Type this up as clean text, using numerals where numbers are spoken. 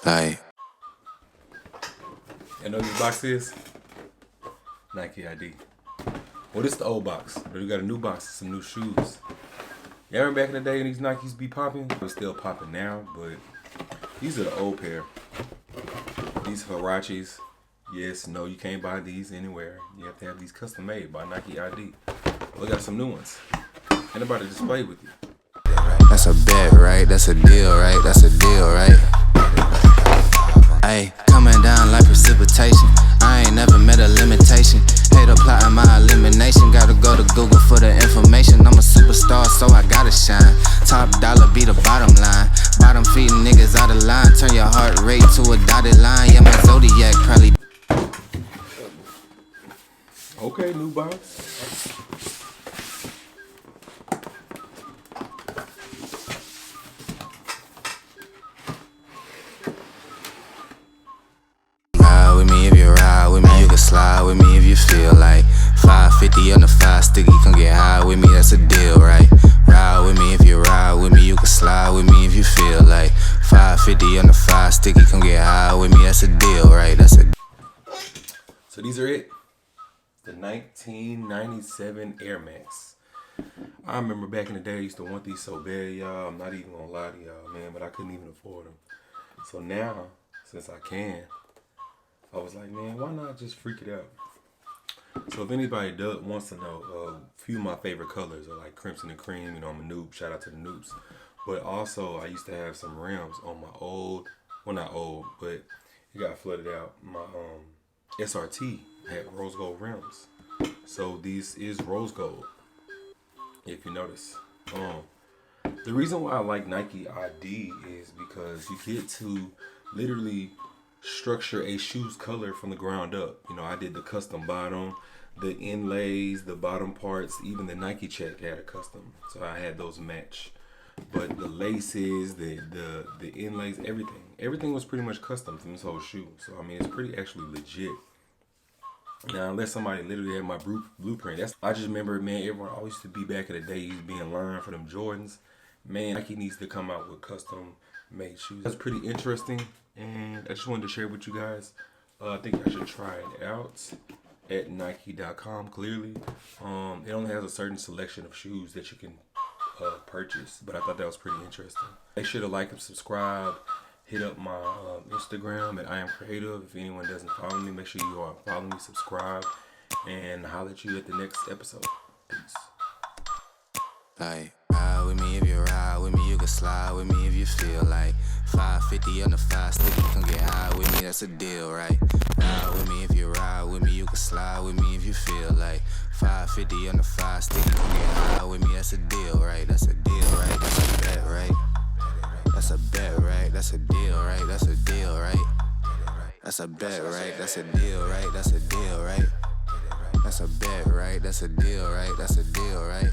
Like, You know what this box is? Nike ID. Well, this is the old box, but we got a new box, some new shoes. Y'all remember back in the day when these Nikes be popping? They're still popping now, but these are the old pair. These Huaraches. Yes, no, you can't buy these anywhere. You have to have these custom made by Nike ID. We got some new ones. Ain't about to display with you. that's a bet, right? That's a deal, right? That's a deal, right? Ayy, coming down like precipitation. I ain't never met a limitation. Hater plotting my elimination. Gotta go to Google for the information. I'm a superstar, so I gotta shine. Top dollar be the bottom line. Bottom feeding niggas out of line. Turn your heart rate to a dotted line. Yeah, my zodiac probably. Okay, new box. Ride with me if you ride with me. You can slide with me if you feel like 550 on the 5 sticky. Come get high with me, that's a deal, right? Ride with me if you ride with me. You can slide with me if you feel like 550 on the 5 sticky. Come get high with me, that's a deal, right? That's a. So these are it. The 1997 Air Max. I remember back in the day I used to want these so bad, y'all. I'm not even gonna lie to y'all, man, but I couldn't even afford them. So now, since I can, I was like, man, why not just freak it out? So if anybody wants to know, a few of my favorite colors are like crimson and cream. You know, I'm a noob. Shout out to the noobs. But also, I used to have some rims on my old, well, not old, but it got flooded out. My SRT had rose gold rims. So these is rose gold, if you notice. The reason why I like Nike ID is because you get to literally structure a shoe's color from the ground up. You know, I did the custom bottom, the inlays, the bottom parts, even the Nike check had a custom. So I had those match. But the laces, the inlays, everything was pretty much custom from this whole shoe. So I mean, it's pretty actually legit. Now, unless somebody literally had my blueprint, I just remember, man, everyone always used to be back in the day, used to be in line for them Jordans. Man, Nike needs to come out with custom made shoes. That's pretty interesting, and I just wanted to share with you guys. I think I should try it out at Nike.com. Clearly, it only has a certain selection of shoes that you can purchase, but I thought that was pretty interesting. Make sure to like and subscribe. Hit up my Instagram at I Am Creative. If anyone doesn't follow me, make sure you are follow me, subscribe, and holler at you at the next episode. Peace. Like, ride with me if you ride with me. You can slide with me if you feel like 550 on the 5 sticky. Come get high with me, that's a deal, right? Ride with me if you ride with me. You can slide with me if you feel like 550 on the 5 sticky. Come get high with me, that's a deal, right? That's a deal, right? That's a bet, right? That's a bet, right? That's a deal, right? That's a deal, right? That's a bet, right? That's a deal, right? That's a deal, right? That's a bet, right? That's a deal, right? That's a deal, right?